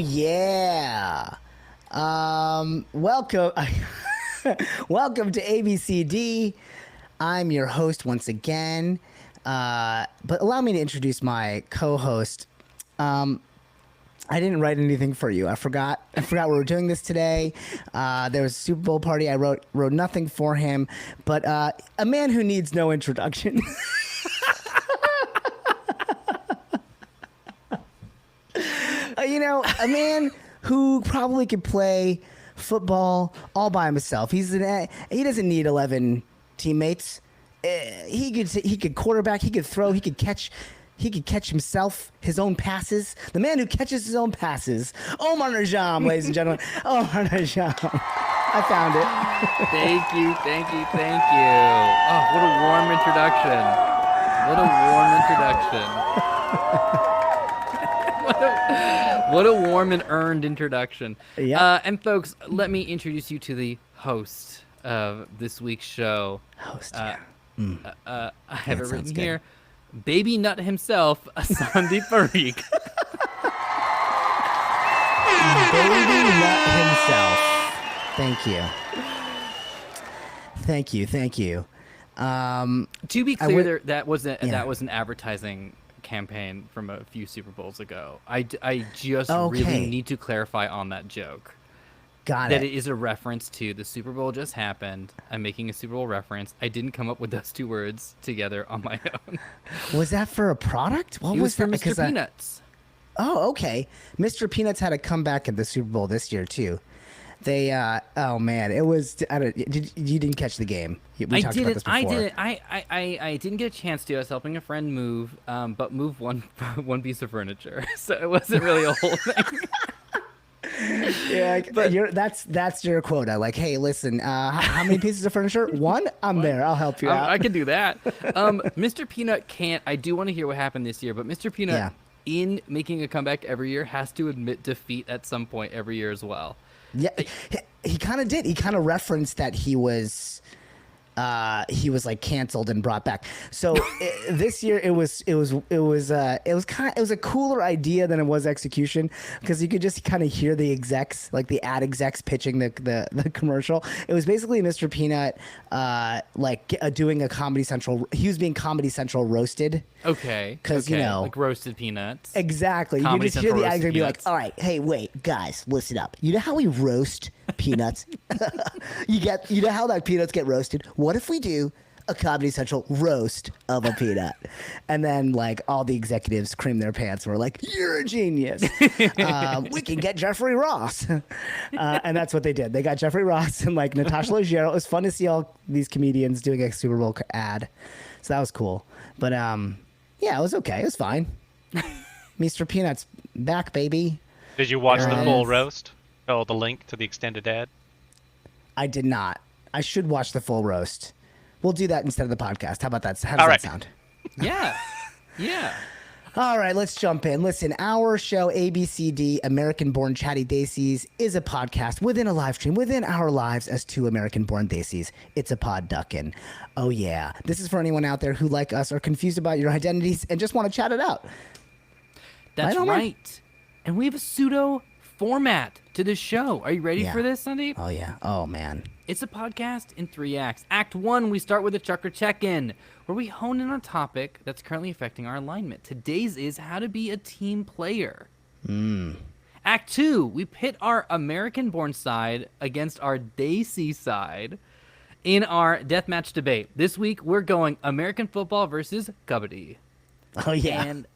yeah. Welcome. Welcome to ABCD. I'm your host once again. But allow me to introduce my co-host. I didn't write anything for you. I forgot we were doing this today. There was a Super Bowl party. I wrote nothing for him, but a man who needs no introduction. A man who probably could play football all by himself. He doesn't need 11 teammates. He could quarterback. He could throw. He could catch himself, his own passes. The man who catches his own passes. Omar Najam, ladies and gentlemen. Omar Najam. I found it. Thank you. Oh, what a warm introduction. What a warm and earned introduction. Yeah. And folks, let me introduce you to the host of this week's show. I have it written here. Baby Nut himself, Sandeep Pardeep. Baby Nut himself. Thank you. To be clear, that was an advertising campaign from a few Super Bowls ago. I just really need to clarify on that joke. Got it. That it is a reference to the Super Bowl just happened. I'm making a Super Bowl reference. I didn't come up with those two words together on my own. Was that for a product? What was for that? Mr. Peanuts. Oh, okay. Mr. Peanuts had a comeback at the Super Bowl this year too. They, oh man, it was. You didn't catch the game. We talked about this before. I didn't get a chance to. I was helping a friend move, but move one piece of furniture, so it wasn't really a whole thing. Yeah, but that's your quota. Like, hey, listen, how many pieces of furniture? One? I'm there. I'll help you out. I can do that. Mr. Peanut can't. I do want to hear what happened this year, but Mr. Peanut, in making a comeback every year, has to admit defeat at some point every year as well. Yeah, he kind of did. He kind of referenced that he was like canceled and brought back. So this year it was a cooler idea than it was execution, because you could just kind of hear the execs, like the ad execs pitching the commercial. It was basically Mr. Peanut doing a Comedy Central. He was being Comedy Central roasted. Okay. Because like roasted peanuts. Exactly. You could just hear the ad exec be like, "All right, hey, wait, guys, listen up. You know how we roast peanuts? you know how like peanuts get roasted? What if we do a Comedy Central roast of a peanut?" And then like all the executives cream their pants and were like, "You're a genius. We can get Jeffrey Ross." And that's what they did. They got Jeffrey Ross and like Natasha Leggero. It was fun to see all these comedians doing a Super Bowl ad. So that was cool. But yeah, it was okay. It was fine. Mr. Peanut's back, baby. Did you watch the full roast? Oh, the link to the extended ad? I did not. I should watch the full roast. We'll do that instead of the podcast. How about that? How does that sound? Yeah. All right, let's jump in. Listen, our show, ABCD, American-Born Chatty Desis, is a podcast within a live stream, within our lives as two American-born Desis. It's a pod duckin'. Oh, yeah. This is for anyone out there who, like us, are confused about your identities and just want to chat it out. That's right. And we have a pseudo format to this show. Are you ready for this, Sandeep? Oh, yeah. Oh, man. It's a podcast in 3 acts. Act 1, we start with a chakra check-in, where we hone in on a topic that's currently affecting our alignment. Today's is how to be a team player. Act 2, we pit our American-born side against our Desi side in our deathmatch debate. This week, we're going American football versus Kabbadi. Oh, yeah. And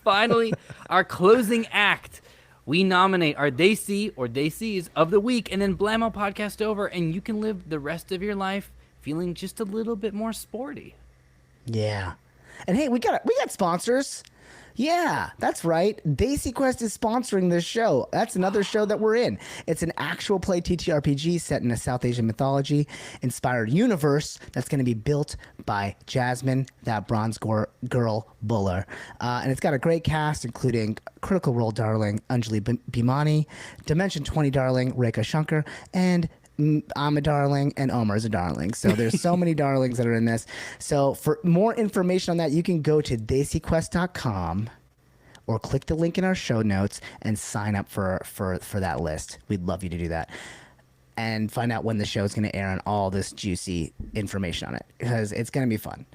finally, our closing act. We nominate our Desi or Desis of the week, and then blam our podcast over, and you can live the rest of your life feeling just a little bit more sporty. Yeah. And hey, we got sponsors. Yeah, that's right. DesiQuest is sponsoring this show. That's another show that we're in. It's an actual play TTRPG set in a South Asian mythology-inspired universe that's going to be built by Jasmine, that bronze girl Buller. And it's got a great cast, including Critical Role darling Anjali Bhimani, Dimension 20 darling Rekha Shankar, and I'm a darling and Omar's a darling. So there's so many darlings that are in this. So for more information on that, you can go to DesiQuest.com or click the link in our show notes and sign up for that list. We'd love you to do that. And find out when the show is going to air and all this juicy information on it, because it's going to be fun.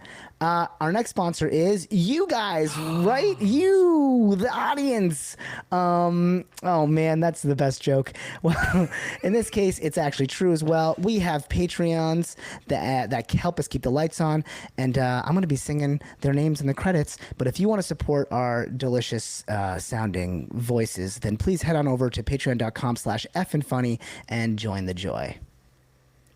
Our next sponsor is you guys, right? You, the audience. Oh, man, that's the best joke. Well, in this case, it's actually true as well. We have Patreons that help us keep the lights on, and I'm going to be singing their names in the credits. But if you want to support our delicious sounding voices, then please head on over to patreon.com/EffinFunny and join the joy.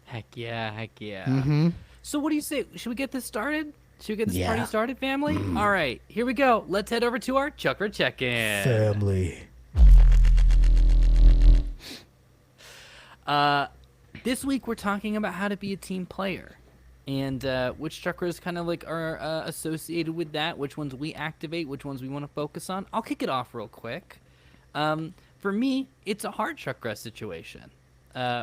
Heck yeah. Mm-hmm. So what do you say? Should we get this started? Should we get this party started, family? All right, here we go. Let's head over to our chakra check-in. Family. This week we're talking about how to be a team player, and which chakras kind of like are associated with that, which ones we activate, which ones we want to focus on. I'll kick it off real quick. For me, it's a heart chakra situation.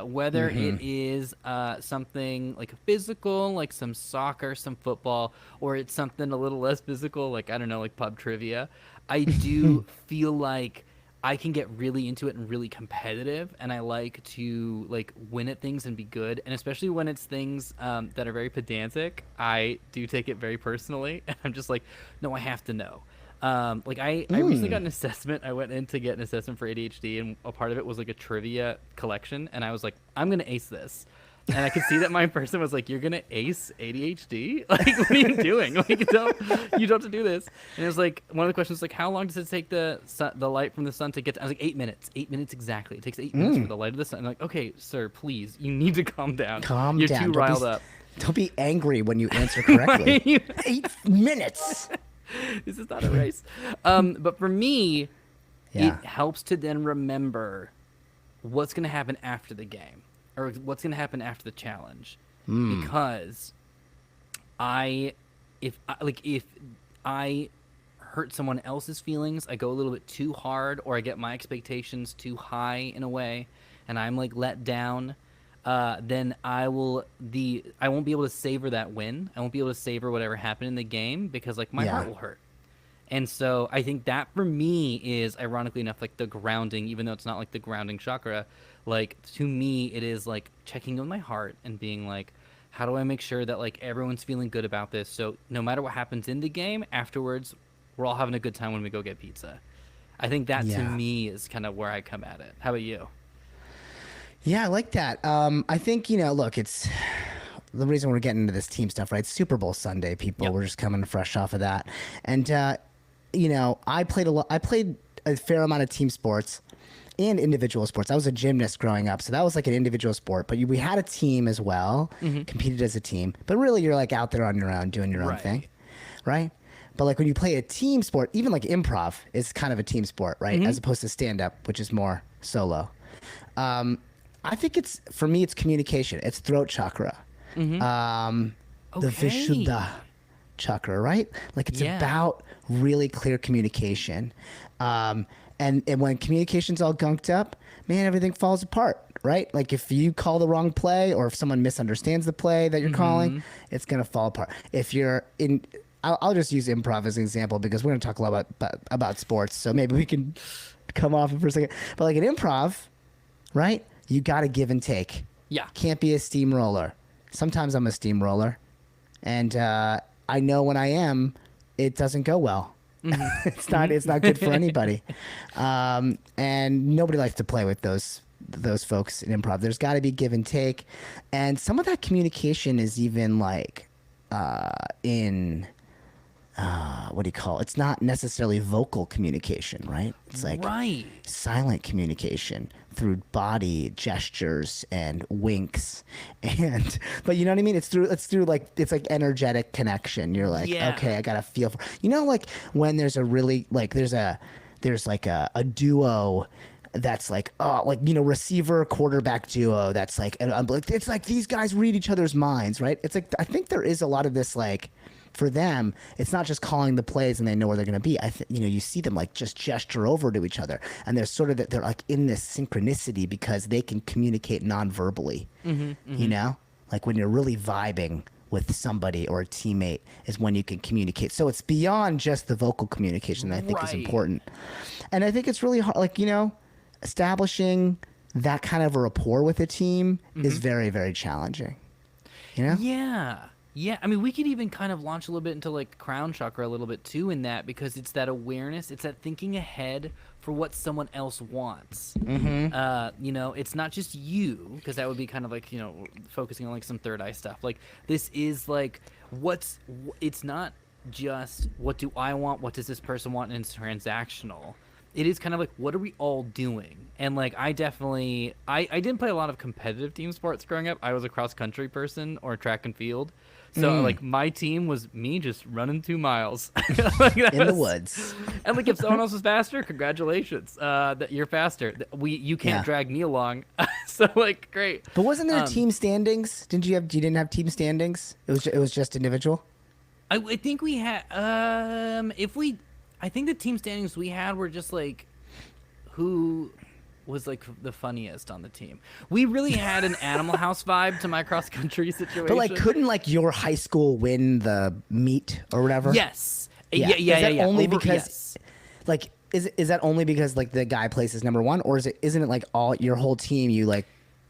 Whether it is something like a physical, like some soccer, some football, or it's something a little less physical, like, I don't know, like pub trivia, I do feel like I can get really into it and really competitive, and I like to like win at things and be good, and especially when it's things that are very pedantic, I do take it very personally, and I'm just like, no, I have to know. I recently got an assessment. I went in to get an assessment for ADHD, and a part of it was like a trivia collection, and I was like, I'm gonna ace this. And I could see that my person was like, you're gonna ace ADHD? Like, what are you doing? Like, you don't have to do this. And it was like, one of the questions was like, how long does it take the light from the sun to get to? I was like, 8 minutes. 8 minutes exactly. It takes 8 minutes for the light of the sun. I'm like, okay, sir, please, you need to calm down. You're too riled up. Don't be angry when you answer correctly. 8 minutes. This is not a race. But for me, it helps to then remember what's going to happen after the game, or what's going to happen after the challenge. Because if I hurt someone else's feelings, I go a little bit too hard, or I get my expectations too high in a way, and I'm like let down, then I won't be able to savor that win. I won't be able to savor whatever happened in the game, because like my heart will hurt. And so I think that for me is, ironically enough, like the grounding, even though it's not like the grounding chakra, like to me it is like checking on my heart and being like, how do I make sure that like everyone's feeling good about this? So no matter what happens in the game, afterwards we're all having a good time when we go get pizza. I think that to me is kind of where I come at it. How about you? Yeah, I like that. I think, look, it's the reason we're getting into this team stuff, right? Super Bowl Sunday, people. Yep. We're just coming fresh off of that. And, I played a fair amount of team sports and individual sports. I was a gymnast growing up, so that was like an individual sport. But we had a team as well, competed as a team. But really, you're like out there on your own doing your own thing, right? But like when you play a team sport, even like improv is kind of a team sport, right? As opposed to stand-up, which is more solo. I think for me, it's communication. It's throat chakra. The Vishuddha chakra, right? Like it's about really clear communication. And when communication's all gunked up, man, everything falls apart, right? Like if you call the wrong play, or if someone misunderstands the play that you're calling, it's going to fall apart. If you're in, I'll just use improv as an example, because we're going to talk a lot about sports. So maybe we can come off it for a second. But like an improv, right? You got to give and take. Yeah. Can't be a steamroller. Sometimes I'm a steamroller. And I know when I am, it doesn't go well. It's not good for anybody. And nobody likes to play with those folks in improv. There's got to be give and take. And some of that communication is even like in what do you call it? It's not necessarily vocal communication, right? It's like silent communication through body gestures and winks, but you know what I mean? It's through like, it's like energetic connection. You're like, okay, I gotta feel for, like when there's a really like there's like a duo that's like, receiver quarterback duo that's like, it's like these guys read each other's minds, right? It's like, I think there is a lot of this, like, for them, it's not just calling the plays and they know where they're going to be. You see them like just gesture over to each other, and they're sort of they're like in this synchronicity because they can communicate non-verbally. Like when you're really vibing with somebody or a teammate is when you can communicate. So it's beyond just the vocal communication that I think is important. And I think it's really hard, like, establishing that kind of a rapport with a team is very, very challenging. Yeah. I mean, we could even kind of launch a little bit into like crown chakra a little bit too in that, because it's that awareness, it's that thinking ahead for what someone else wants. It's not just you, because that would be kind of like, focusing on like some third eye stuff. Like this is like, it's not just what do I want, what does this person want, and it's transactional. It is kind of like, what are we all doing? And like, I didn't play a lot of competitive team sports growing up. I was a cross country person or track and field. So like my team was me just running 2 miles like in the woods. And like if someone else was faster, congratulations, that you're faster. You can't drag me along. So like great. But wasn't there team standings? You didn't have team standings? It was just individual. I think we had I think the team standings we had were just like who was like the funniest on the team. We really had an Animal House vibe to my cross country situation. But like, couldn't like your high school win the meet or whatever? Yes. Yeah. Only because, like, is that only because like the guy places number one, or isn't it like all your whole team? You like,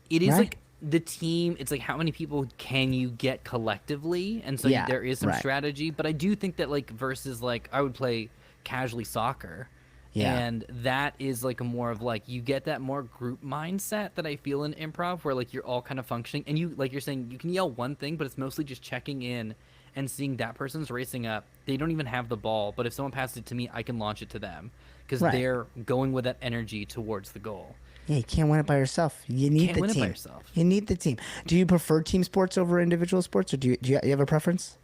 it is like the team. It's like how many people can you get collectively, and so there is some strategy. But I do think that like versus like I would play casually soccer. Yeah. And that is like a more of like, you get that more group mindset that I feel in improv, where like you're all kind of functioning, and you, like you're saying, you can yell one thing, but it's mostly just checking in and seeing that person's racing up. They don't even have the ball, but if someone passes it to me, I can launch it to them because they're going with that energy towards the goal. Yeah, you can't win it by yourself. You need the team. You need the team. Do you prefer team sports over individual sports, or do you have a preference?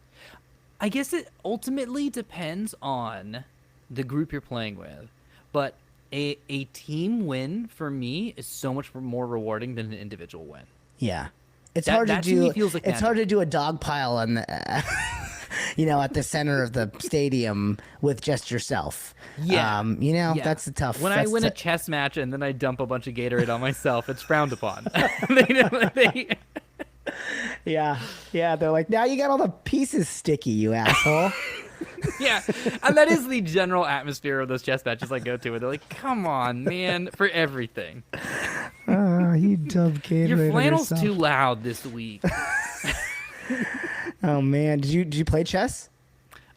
I guess it ultimately depends on the group you're playing with. But a team win for me is so much more rewarding than an individual win. Yeah, it's hard to do. Like it's hard to do a dog pile on the, at the center of the stadium with just yourself. Yeah, that's the tough. When I win a chess match and then I dump a bunch of Gatorade on myself, it's frowned upon. Yeah, they're like, now you got all the pieces sticky, you asshole. Yeah, and that is the general atmosphere of those chess matches I go to, where they're like, come on, man, for everything. You dumb kid. Your flannel's too loud this week. Oh, man. Did you play chess?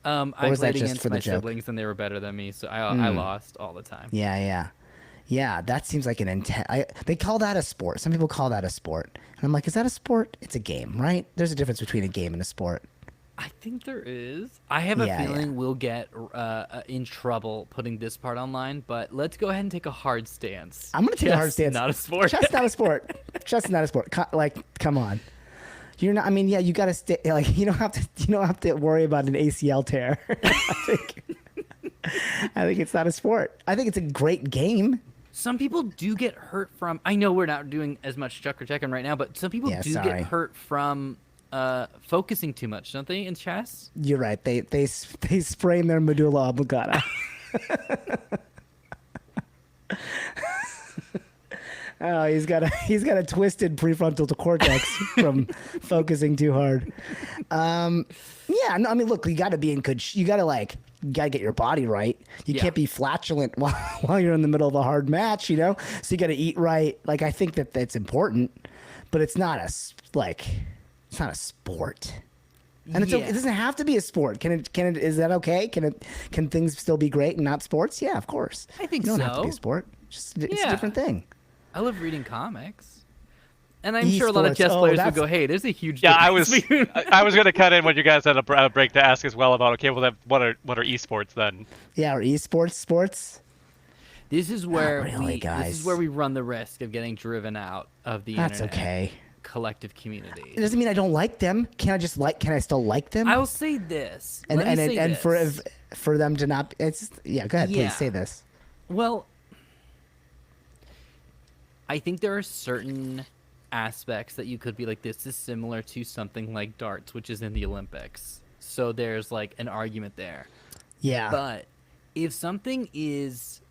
I played against my siblings, and they were better than me, so I lost all the time. Yeah, that seems like an intense... They call that a sport. Some people call that a sport. And I'm like, is that a sport? It's a game, right? There's a difference between a game and a sport. I think there is. I have a feeling we'll get in trouble putting this part online, but let's go ahead and take a hard stance. I'm going to take a hard stance. Not a sport. Chess not a sport. Chess is not a sport. Like, come on. You're not. I mean, you got to stay. Like, you don't have to worry about an ACL tear. I think it's not a sport. I think it's a great game. Some people do get hurt from. I know we're not doing as much chuck or checking right now, but some people get hurt from focusing too much, don't they, in chess? You're right. They sprain their medulla oblongata. Oh, he's got a twisted prefrontal cortex from focusing too hard. Yeah, no, I mean, look, you got to be in good. You got to get your body right. You can't be flatulent while you're in the middle of a hard match, So you got to eat right. Like, I think that's important, but it's not it's not a sport. And it doesn't have to be a sport. Can it? Is that okay? Can things still be great and not sports? Yeah, of course. I think so. It don't have to be a sport. It's a different thing. I love reading comics. And I'm sure a lot of chess players would go, hey, there's a huge difference. I was going to cut in when you guys had a break to ask as well about, okay, well, what are esports then? Yeah, or esports sports. This is where we run the risk of getting driven out of the internet. That's okay. Collective community. It doesn't mean I don't like them. Can I still like them? I will say this. And for them to not, it's go ahead, please say this. Well, I think there are certain aspects that you could be like, this is similar to something like darts, which is in the Olympics. So there's like an argument there. Yeah. But if something is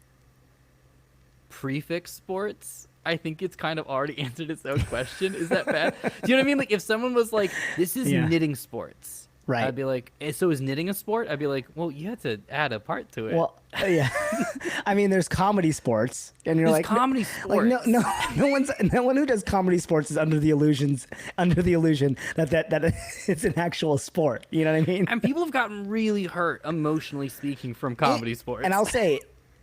prefix sports, I think it's kind of already answered its own question. Is that bad? Do you know what I mean? Like if someone was like, "This is knitting sports," right? I'd be like, "So is knitting a sport?" I'd be like, "Well, you had to add a part to it." Well, yeah. I mean, there's comedy sports, and you're There's like comedy sports. Like no one who does comedy sports is under the illusion that it's an actual sport. You know what I mean? And people have gotten really hurt, emotionally speaking, from comedy sports. And I'll say,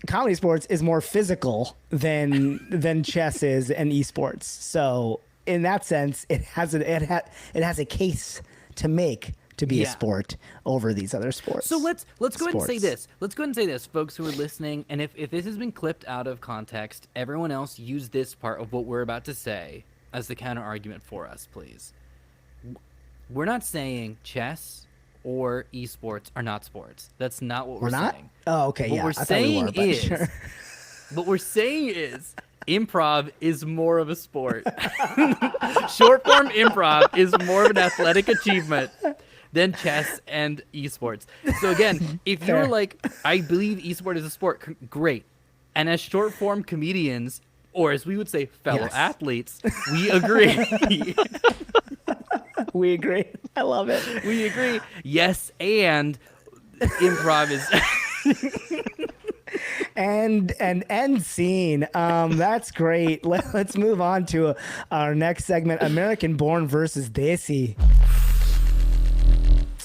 comedy sports is more physical than chess is and esports. So in that sense, it has a case to make to be a sport over these other sports. So let's go ahead and say this. Let's go ahead and say this, folks who are listening. And if this has been clipped out of context, everyone else use this part of what we're about to say as the counter argument for us, please. We're not saying chess or esports are not sports. That's not what we're saying. Oh, okay. What we're saying is improv is more of a sport. Short form improv is more of an athletic achievement than chess and esports. So again, if you're like, I believe esport is a sport, great. And as short form comedians, or as we would say, fellow athletes, we agree. We agree. I love it. We agree. Yes, and improv is... and end scene. That's great. Let's move on to our next segment, American Born versus Desi.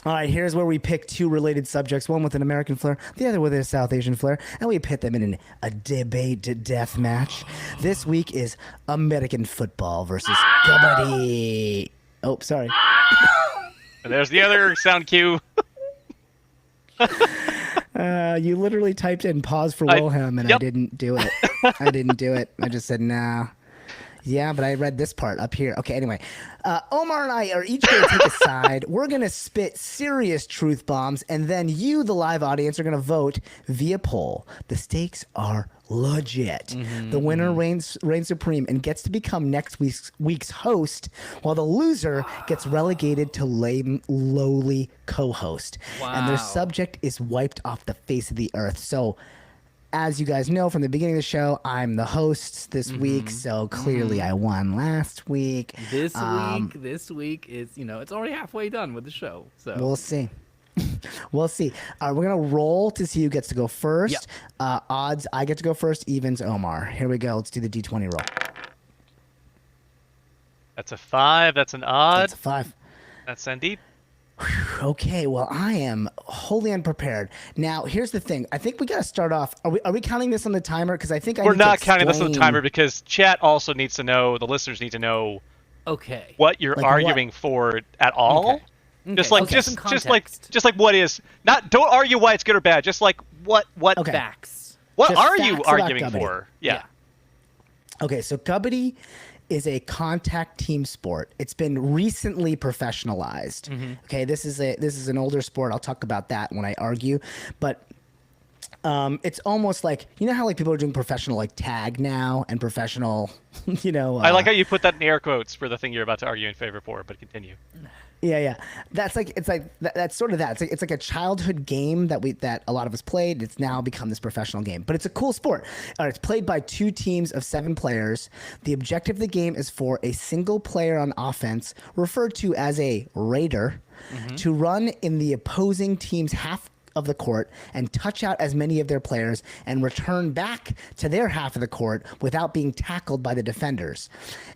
All right, here's where we pick two related subjects, one with an American flair, the other with a South Asian flair, and we pit them in a debate death match. This week is American football versus Kabaddi. Oh, sorry. And there's the other sound cue. You literally typed in pause for Wilhelm, and I didn't do it. I just said, nah. Yeah, but I read this part up here. Okay, anyway. Omar and I are each going to take a side. We're going to spit serious truth bombs, and then you, the live audience, are going to vote via poll. The stakes are legit. The winner reigns supreme and gets to become next week's host, while the loser gets relegated to lowly co-host. Wow. And their subject is wiped off the face of the earth. So, as you guys know from the beginning of the show, I'm the host this week, so clearly I won last week. This week is, it's already halfway done with the show. So we'll see. We'll see. We're going to roll to see who gets to go first. Yep. Odds, I get to go first. Evens, Omar. Here we go. Let's do the D20 roll. That's a 5. That's an odd. That's a 5. That's Sandeep. Okay, well, I am wholly unprepared. Now, here's the thing. I think we got to start off. Are we counting this on the timer? Because I think we're not counting this on the timer because chat also needs to know. The listeners need to know. Okay. What you're arguing for at all? Okay. Just like what is not. Don't argue why it's good or bad. Just like what facts. What Just are you facts arguing about for? Yeah. Okay, so Kabbadi is a contact team sport. It's been recently professionalized. Okay, this is an older sport. I'll talk about that when I argue, but it's almost like, how like people are doing professional like tag now and professional, I like how you put that in air quotes for the thing you're about to argue in favor for, but continue. Yeah. That's sort of that. It's like a childhood game that a lot of us played. It's now become this professional game, but it's a cool sport. It's played by 2 teams of 7 players. The objective of the game is for a single player on offense, referred to as a raider, to run in the opposing team's half of the court and touch out as many of their players and return back to their half of the court without being tackled by the defenders.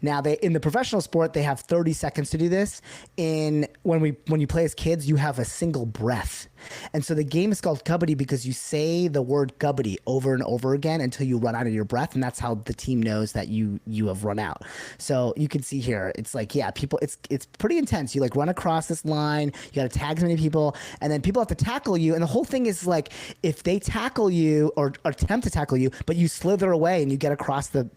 Now, in the professional sport, they have 30 seconds to do this. When you play as kids, you have a single breath. And so the game is called Kabbadi because you say the word Kabbadi over and over again until you run out of your breath, and that's how the team knows that you have run out. So you can see here, it's like, people, it's pretty intense. You like run across this line, you got to tag as many people, and then people have to tackle you. And the whole thing is like, if they tackle you or attempt to tackle you, but you slither away and you get across the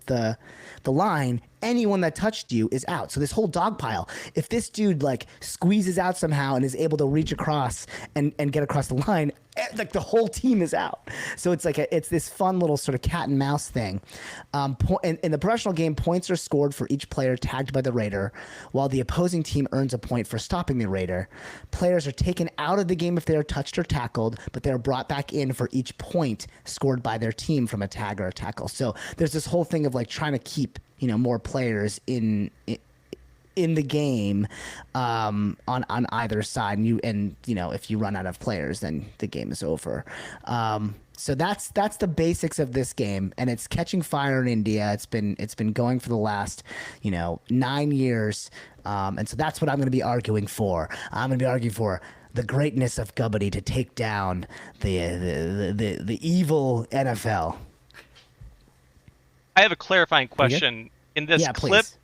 line, anyone that touched you is out. So this whole dog pile, if this dude like squeezes out somehow and is able to reach across and get across the line, like the whole team is out. So it's like it's this fun little sort of cat and mouse thing. In the professional game, points are scored for each player tagged by the raider, while the opposing team earns a point for stopping the raider. Players are taken out of the game if they are touched or tackled, but they are brought back in for each point scored by their team from a tag or a tackle. So there's this whole thing of like trying to keep more players in the game on either side, and if you run out of players, then the game is over. So that's the basics of this game, and it's catching fire in India. It's been going for the last 9 years, and so that's what I'm going to be arguing for. I'm going to be arguing for the greatness of Kabbadi to take down the evil NFL. I have a clarifying question. In this clip, please.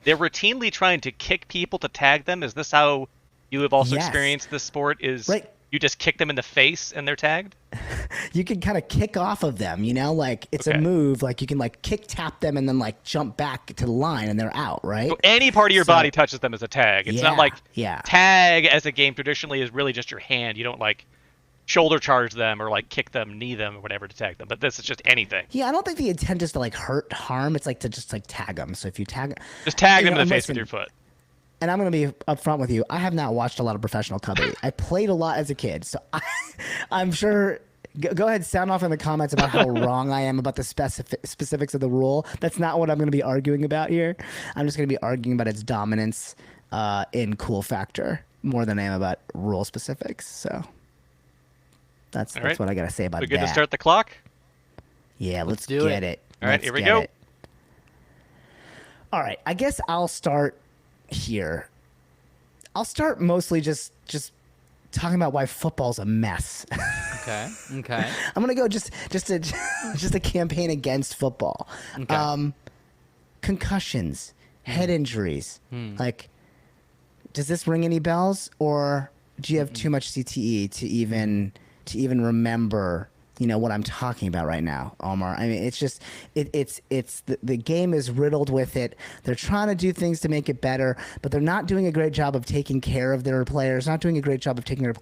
They're routinely trying to kick people to tag them. Is this how you have also experienced this sport? Is you just kick them in the face and they're tagged? You can kind of kick off of them, like it's a move. Like you can like kick tap them and then like jump back to the line and they're out, right? So any part of your body touches them as a tag. It's not like tag as a game traditionally is really just your hand. You don't like shoulder charge them or like kick them, knee them, or whatever to tag them. But this is just anything. Yeah, I don't think the intent is to like harm. It's like to just like tag them. So if you just tag them in the face with your foot. And I'm going to be upfront with you. I have not watched a lot of professional Kabbadi. I played a lot as a kid, so I'm sure. Go ahead, sound off in the comments about how wrong I am about the specifics of the rule. That's not what I'm going to be arguing about here. I'm just going to be arguing about its dominance in cool factor more than I am about rule specifics. So. That's what I got to say about that. We good to start the clock? Yeah, let's get it. All right, here we go. All right, I guess I'll start here. I'll start mostly just talking about why football's a mess. Okay. I'm gonna go just a campaign against football. Okay. Concussions, head injuries. Like, does this ring any bells, or do you have too much CTE to even remember, what I'm talking about right now, Omar? I mean, it's just, it's the game is riddled with it. They're trying to do things to make it better, but they're not doing a great job of taking care of their players, not doing a great job of taking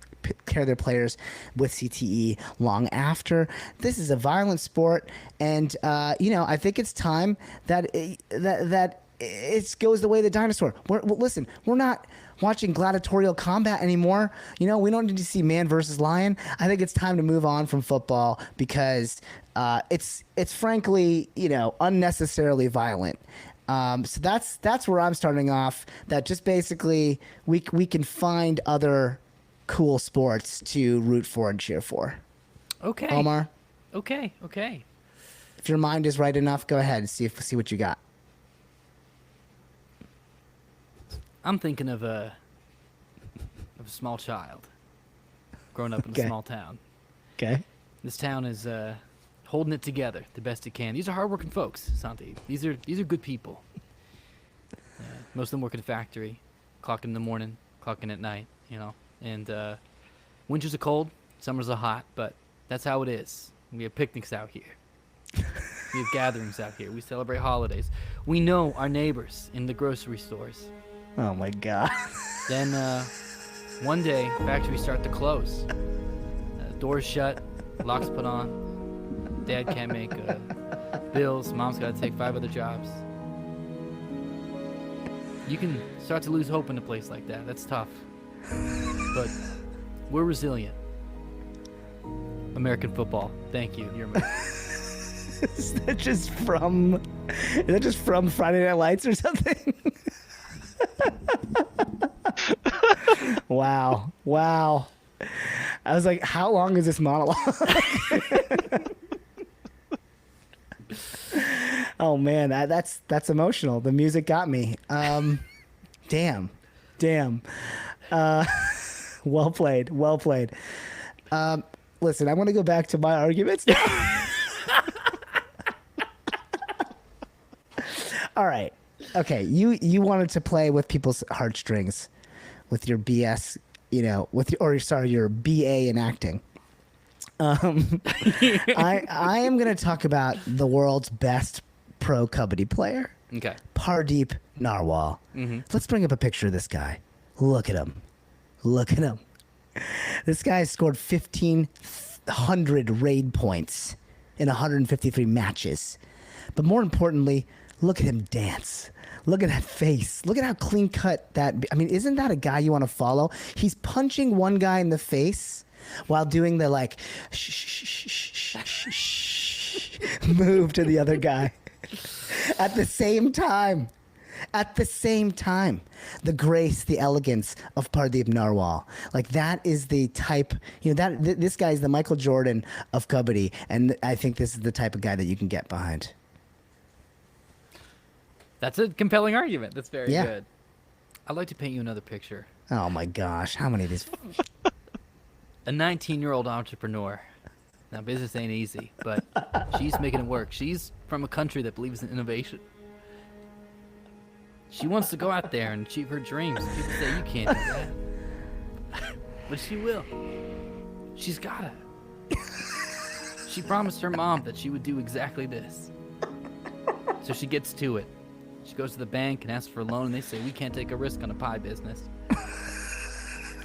care of their players with CTE long after. This is a violent sport, and, I think it's time that it goes the way of the dinosaur. Listen, we're not watching gladiatorial combat anymore. We don't need to see man versus lion. I think it's time to move on from football because it's frankly, unnecessarily violent. So that's where I'm starting off. That just basically we can find other cool sports to root for and cheer for. Okay. Omar. Okay. If your mind is right enough, go ahead and see what you got. I'm thinking of a small child growing up in a small town. Okay. This town is holding it together the best it can. These are hardworking folks, Sandeep. These are good people. Most of them work at a factory, clocking in the morning, clocking at night, And winters are cold, summers are hot, but that's how it is. We have picnics out here. We have gatherings out here. We celebrate holidays. We know our neighbors in the grocery stores. Oh my God. Then one day, factories start to close. Doors shut, locks put on. Dad can't make bills. Mom's got to take 5 other jobs. You can start to lose hope in a place like that. That's tough. But we're resilient. American football. Thank you. You're American. Is that just from Friday Night Lights or something? Wow. I was like, how long is this monologue? Oh man, that's emotional. The music got me. Damn. Well played. Listen, I want to go back to my arguments now. All right. Okay, you wanted to play with people's heartstrings with your BS, your BA in acting. I am going to talk about the world's best pro Kabbadi player. Okay. Pardeep Narwal. Mm-hmm. Let's bring up a picture of this guy. Look at him. This guy scored 1,500 raid points in 153 matches. But more importantly, look at him dance. Look at that face. Look at how clean cut that. I mean, isn't that a guy you want to follow? He's punching one guy in the face while doing the like move to the other guy at the same time. At the same time, the grace, the elegance of Pardeep Narwal, like that is the type. This guy is the Michael Jordan of Kabbadi, and I think this is the type of guy that you can get behind. That's a compelling argument. That's very good. I'd like to paint you another picture. Oh my gosh, how many of these? A 19-year-old entrepreneur. Now, business ain't easy, but she's making it work. She's from a country that believes in innovation. She wants to go out there and achieve her dreams. People say you can't do that. But she will. She's gotta. She promised her mom that she would do exactly this. So she gets to it. She goes to the bank and asks for a loan, and they say, we can't take a risk on a pie business.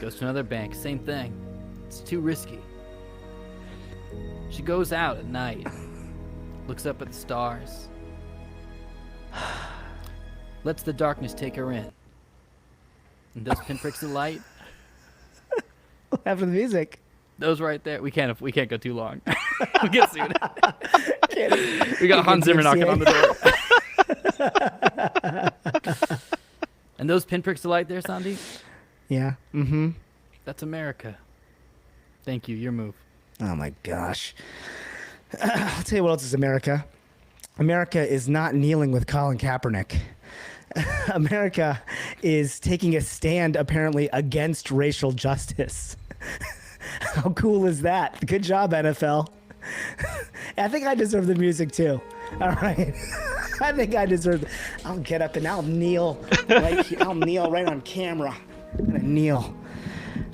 Goes to another bank, same thing. It's too risky. She goes out at night, looks up at the stars, lets the darkness take her in. And those pinpricks of light. After the music. Those right there. We can't go too long. We'll get soon. We got Hans Zimmer knocking on the door. And those pinpricks of light there, Sandeep? Yeah. Mm-hmm. That's America. Thank you. Your move. Oh my gosh. I'll tell you what else is America. America is not kneeling with Colin Kaepernick. America is taking a stand, apparently, against racial justice. How cool is that? Good job, NFL. I think I deserve the music, too. All right. I think I deserve it. I'll get up and I'll kneel right here. I'll kneel right on camera. I'm going to kneel.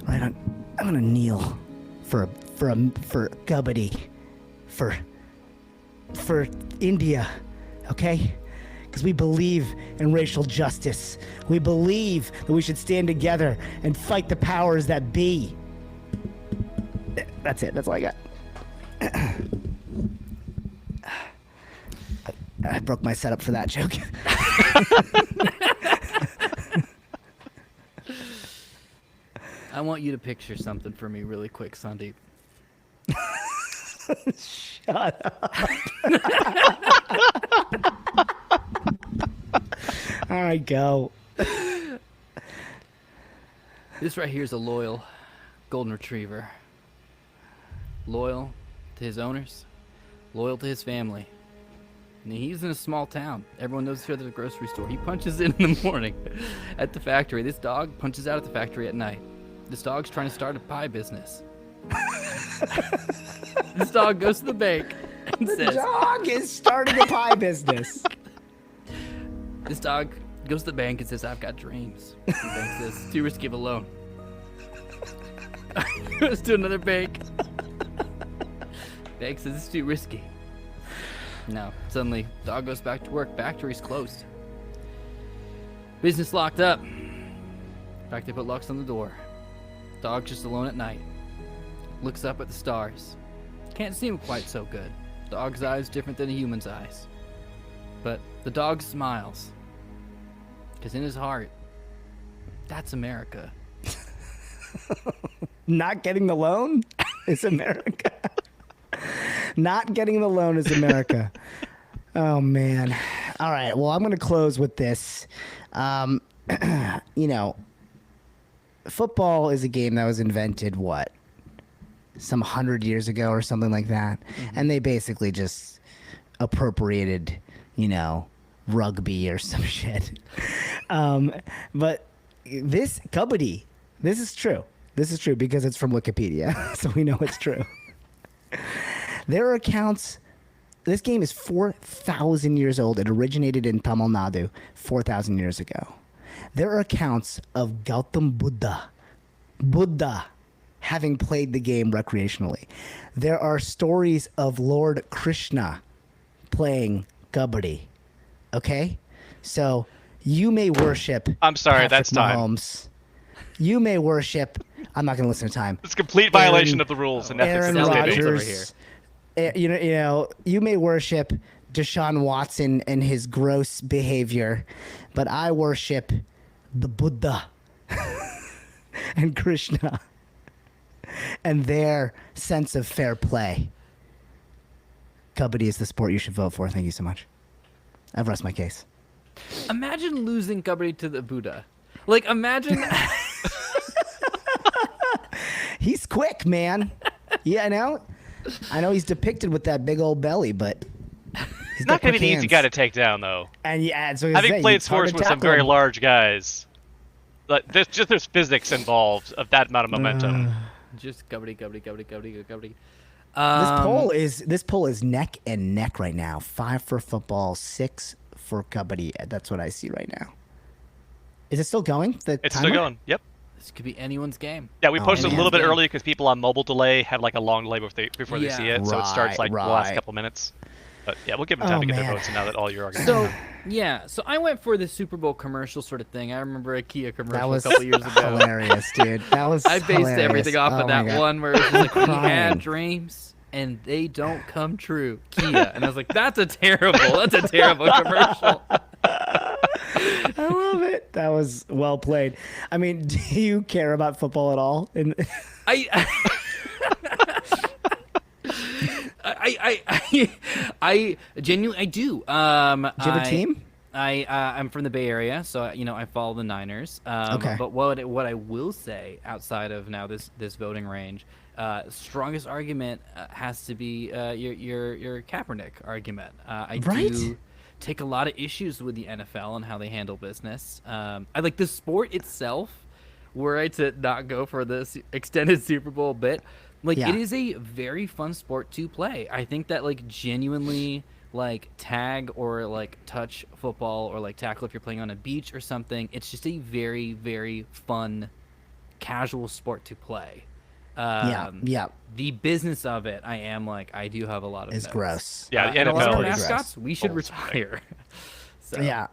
I'm going to kneel for Kabbadi. For India. Okay? Because we believe in racial justice. We believe that we should stand together and fight the powers that be. That's it. That's all I got. I broke my setup for that joke. I want you to picture something for me really quick, Sandeep. Shut up. All right, go. This right here is a loyal golden retriever. Loyal to his owners, loyal to his family. And he's in a small town. Everyone knows each other at the grocery store. He punches in the morning at the factory. This dog punches out at the factory at night. This dog's trying to start a pie business. This dog goes to the bank and says... The dog is starting a pie business. This dog goes to the bank and says, I've got dreams. The bank says, it's too risky of a loan. Goes to another bank. Bank says, it's too risky. No, suddenly, dog goes back to work. Factory's closed. Business locked up. In fact, they put locks on the door. Dog's just alone at night. Looks up at the stars. Can't see him quite so good. Dog's eyes different than a human's eyes. But the dog smiles. Because in his heart, that's America. Not getting the loan is America. Not getting the loan is America. Oh, man. All right. Well, I'm going to close with this. Football is a game that was invented, some 100 years ago or something like that. Mm-hmm. And they basically just appropriated, rugby or some shit. But this Kabbadi, this is true. This is true because it's from Wikipedia, so we know it's true. There are accounts. This game is 4,000 years old. It originated in Tamil Nadu 4,000 years ago. There are accounts of Gautam Buddha having played the game recreationally. There are stories of Lord Krishna playing Kabbadi. Okay? So you may worship I'm sorry, Patrick that's time. Mahomes. You may worship I'm not going to listen to time. It's a complete violation of the rules and ethics. Aaron of Rodgers. You may worship Deshaun Watson and his gross behavior, but I worship the Buddha and Krishna and their sense of fair play. Kabaddi is the sport you should vote for. Thank you so much. I've rest my case. Imagine losing Kabaddi to the Buddha. Like, imagine... He's quick, man. Yeah, I know he's depicted with that big old belly, but he's not going to be the easy guy to take down, though. And so having played sports with some very large guys, like there's physics involved of that amount of momentum. Just Kabaddi. This poll is neck and neck right now. 5 for football, 6 for Kabaddi. That's what I see right now. Is it still going? It's still going. Yep. This could be anyone's game. Yeah, we posted a little bit early because people on mobile delay have like a long delay before they see it, so it starts like the last couple minutes. But yeah, we'll give them time to get their votes now that all your arguments. So I went for the Super Bowl commercial sort of thing. I remember a Kia commercial a couple years ago. Hilarious, dude. That was I based everything off of that one where it was like, we had dreams and they don't come true. Kia. And I was like, that's a terrible commercial. I love it. That was well played. I mean, do you care about football at all? I genuinely do. Do you have a team? I'm from the Bay Area, so I follow the Niners. Okay. But what I will say outside of now this voting range, strongest argument has to be your Kaepernick argument. I do take a lot of issues with the NFL and how they handle business. I like the sport itself. Were I to not go for this extended Super Bowl bit, it is a very fun sport to play. I think that genuinely tag or touch football or tackle if you're playing on a beach or something, it's just a very, very fun casual sport to play. The business of it, I do have a lot of it's notes. Gross. Yeah, the and a lot of NFL mascots, we should retire. So. Yeah.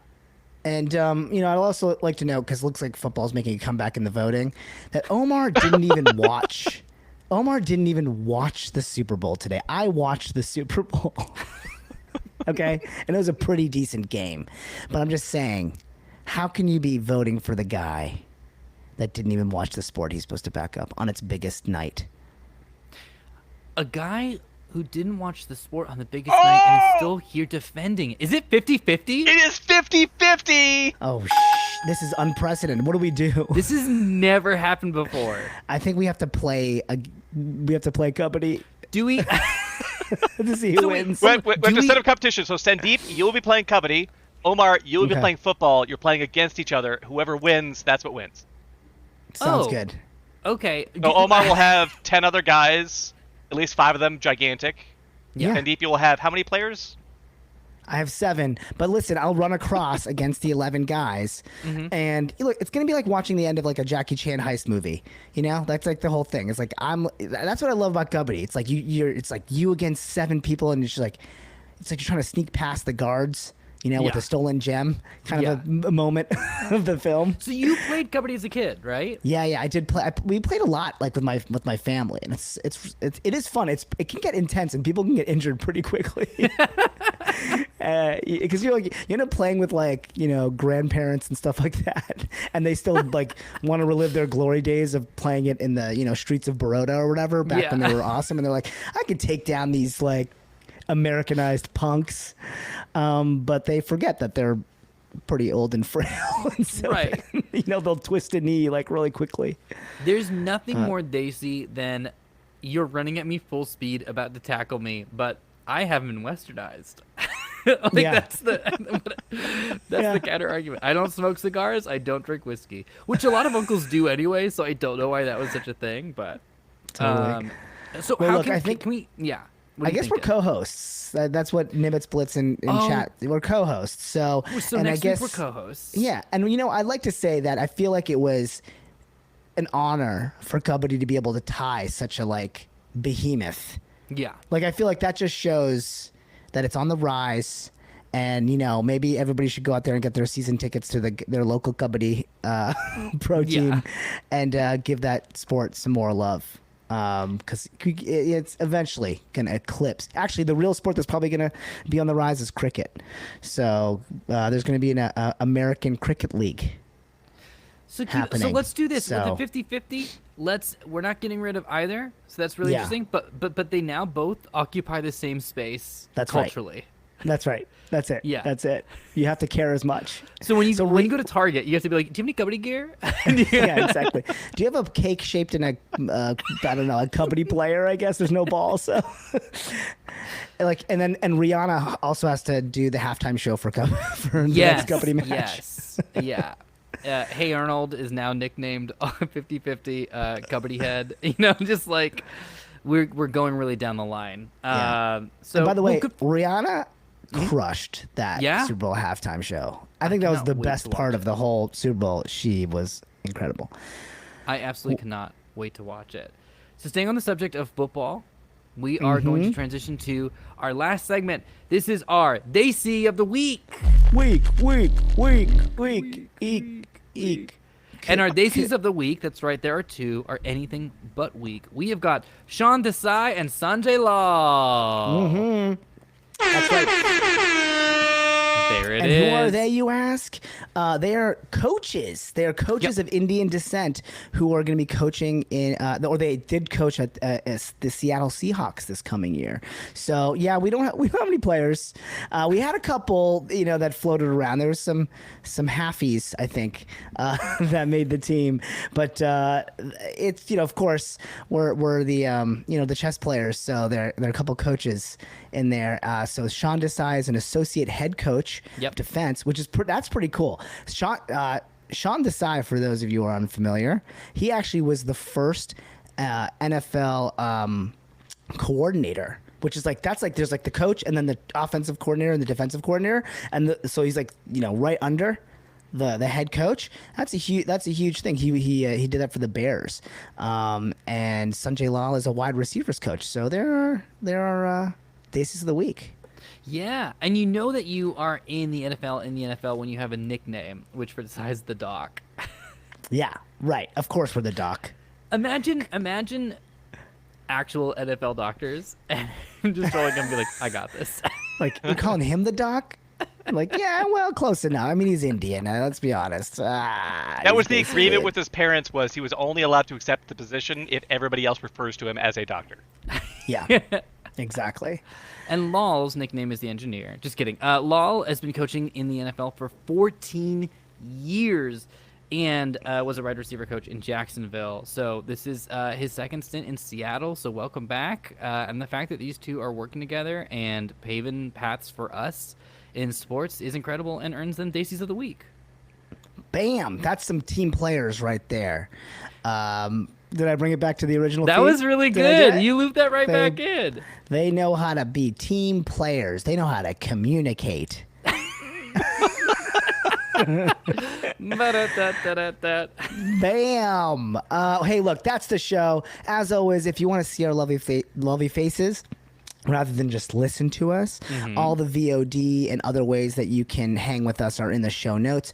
And, I'd also like to know, because it looks like football's making a comeback in the voting, that Omar didn't even watch. Omar didn't even watch the Super Bowl today. I watched the Super Bowl. Okay? And it was a pretty decent game. But I'm just saying, how can you be voting for the guy that didn't even watch the sport he's supposed to back up on its biggest night? A guy who didn't watch the sport on the biggest night and is still here defending it. Is it 50-50? It is 50-50! Oh, this is unprecedented. What do we do? This has never happened before. I think we have to play Kabaddi. Do we? To see who wins. We have to set up competition. So Sandeep, you'll be playing Kabaddi. Omar, you'll be playing football. You're playing against each other. Whoever wins, that's what wins. Sounds good. Okay. So Omar will have 10 other guys, at least 5 of them gigantic. Yeah. Sandeep, you will have how many players? I have 7, but listen, I'll run across against the 11 guys, and look, it's gonna be like watching the end of a Jackie Chan heist movie. That's the whole thing. It's that's what I love about Kabaddi. It's it's you against 7 people, and it's like you're trying to sneak past the guards. With a stolen gem, kind of a moment of the film. So you played Kabaddi as a kid, right? Yeah, I did play. We played a lot, with my family, and it is fun. It can get intense, and people can get injured pretty quickly. Because you end up playing with grandparents and stuff like that, and they still want to relive their glory days of playing it in the streets of Baroda or whatever back when they were awesome, and they're like, I could take down these Americanized punks, but they forget that they're pretty old and frail, and so right. They'll twist a knee really quickly. There's nothing more Desi than you're running at me full speed about to tackle me, but I haven't been westernized. That's the counter argument. I don't smoke cigars. I don't drink whiskey, which a lot of uncles do anyway. So I don't know why that was such a thing, but totally. So well, how look, can we? Yeah. I guess we're co-hosts. That's what Nibbits Blitz in chat. We're co-hosts. So and next I guess week we're co-hosts. Yeah, and I'd like to say that I feel like it was an honor for Kabaddi to be able to tie such a behemoth. Yeah. I feel like that just shows that it's on the rise, And maybe everybody should go out there and get their season tickets to their local Kabaddi pro team, and give that sport some more love. Because it's eventually gonna eclipse. Actually, the real sport that's probably gonna be on the rise is cricket. So there's gonna be an American Cricket League. So let's do this with the 50-50. We're not getting rid of either. So that's really interesting. But they now both occupy the same space culturally. Right. That's right. That's it. Yeah. That's it. You have to care as much. So when you go to Target, you have to be like, do you have any Kabaddi gear? Yeah, exactly. Do you have a cake shaped in a Kabaddi player? I guess there's no ball, so and Rihanna also has to do the halftime show for the next Kabaddi match. Yes. Yeah. Hey Arnold is now nicknamed 50-50 Kabaddi head. Just like we're going really down the line. So and by the way, Rihanna crushed that Super Bowl halftime show. I think that was the best part of the whole Super Bowl. She was incredible. I absolutely cannot wait to watch it. So staying on the subject of football, we are going to transition to our last segment. This is our Desi of the Week. Week. And our Desis of the Week, that's right, there are two, are anything but weak. We have got Sean Desai and Sanjay Lal. That's right. There it and is. who are they, you ask? They are coaches. They are coaches of Indian descent who are going to be coaching or they did coach at the Seattle Seahawks this coming year. So yeah, we don't have any players. We had a couple, that floated around. There was some halfies, I think, that made the team. But it's of course we're the the chess players. So there are a couple coaches in there. So Sean Desai is an associate head coach of defense, which is that's pretty cool. Sean Desai, for those of you who are unfamiliar, he actually was the first NFL coordinator, which is there's the coach and then the offensive coordinator and the defensive coordinator, and so he's right under the head coach. That's a huge thing. He did that for the Bears, and Sanjay Lal is a wide receivers coach. So there are Desis of the Week. Yeah, and you know that you are in the NFL when you have a nickname, which for Desai's the Doc. Yeah, right. Of course we're the Doc. Imagine actual NFL doctors and just rolling them and be like, I got this. Like, you're calling him the Doc? Like, yeah, well, close enough. I mean, he's Indian. Let's be honest. That was the agreement with his parents, was he was only allowed to accept the position if everybody else refers to him as a doctor. Yeah, exactly. And Lal's nickname is the Engineer. Just kidding. Lal has been coaching in the NFL for 14 years and was a wide receiver coach in Jacksonville. So this is his second stint in Seattle. So welcome back. And the fact that these two are working together and paving paths for us in sports is incredible and earns them Desis of the Week. Bam! That's some team players right there. Did I bring it back to the original That theme? was really good. You looped that back in. They know how to be team players. They know how to communicate. Bam! Hey, look, that's the show. As always, if you want to see our lovely faces, rather than just listen to us, all the VOD and other ways that you can hang with us are in the show notes.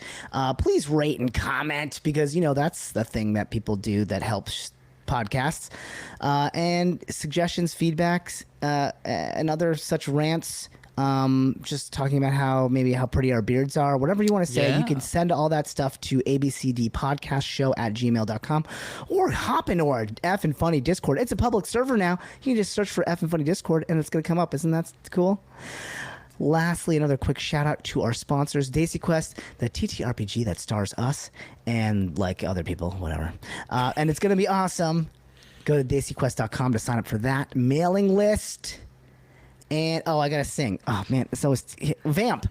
Please rate and comment, because that's the thing that people do that helps podcasts. And suggestions, feedbacks, and other such rants. Just talking about how pretty our beards are, whatever you want to say. You can send all that stuff to abcdpodcastshow@gmail.com, or hop into our EffinFunny Discord. It's a public server now. You can just search for EffinFunny Discord and it's going to come up. Isn't that cool? Lastly, another quick shout out to our sponsors, DesiQuest, the TTRPG that stars us and other people, whatever. And it's going to be awesome. Go to DesiQuest.com to sign up for that mailing list. And I gotta sing. Oh man, so it's Vamp.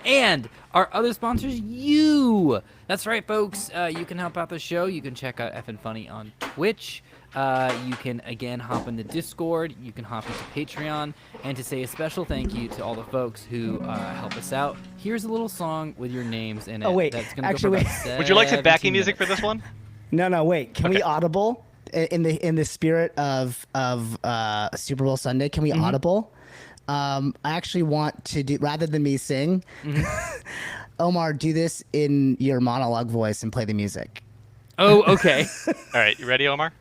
And our other sponsors, you. That's right, folks. You can help out the show. You can check out EffinFunny on Twitch. You can again hop into Discord. You can hop into Patreon. And to say a special thank you to all the folks who help us out, here's a little song with your names in it. Oh wait, that's gonna actually, go for about Would you like some backing 17 music minutes. for this one? No, wait. Can we audible? In the spirit of Super Bowl Sunday, can we audible I actually want to do, rather than me sing, Omar, do this in your monologue voice and play the music. Oh, okay. All right, you ready, Omar?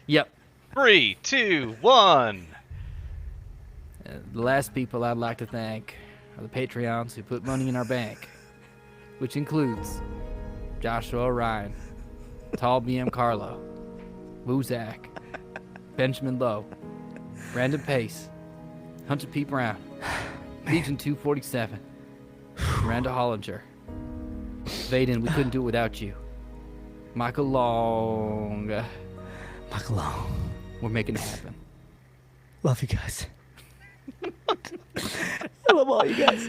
Yep. 3, 2, 1. The last people I'd like to thank are the Patreons who put money in our bank, which includes Joshua Ryan, Tall BM Carlo, Wuzak, Benjamin Lowe, Brandon Pace, Hunter P. Brown, Legion 247, Miranda Hollinger, Vaden, we couldn't do it without you, Michael Long. Michael Long. We're making it happen. Love you guys. I love all you guys.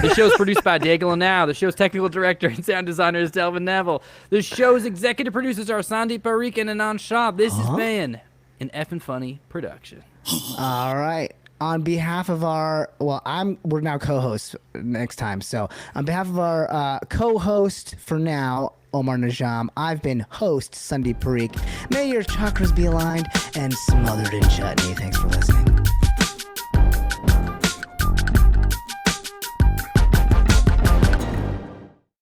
The show's produced by Diego Lanao. The show's technical director and sound designer is Delvin Neville. The show's executive producers are Sandeep Parikh and Anand Shah. This has been an EffinFunny production. All right. On behalf of our, we're now co-hosts next time. So on behalf of our co-host for now, Omar Najam, I've been host Sandeep Parikh. May your chakras be aligned and smothered in chutney. Thanks for listening.